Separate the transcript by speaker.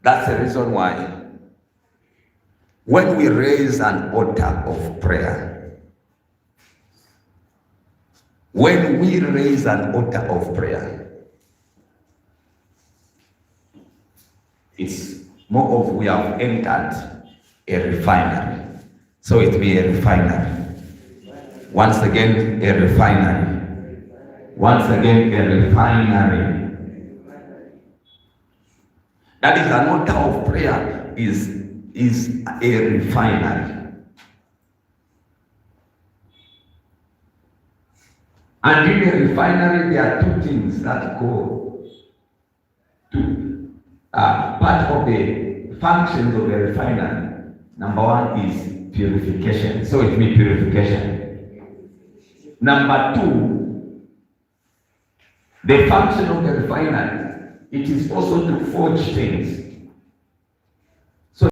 Speaker 1: That's the reason why when we raise an altar of prayer, when we raise an altar of prayer, it's more of we have entered a refinery. So it be a refinery. Once again, a refinery. Once again, a refinery. That is an altar of prayer is a refinery. And in a refinery, there are two things that go to part of the functions of a refinery. Number one is purification. So it means purification. Number two, the function of the refinery, it is also to forge things.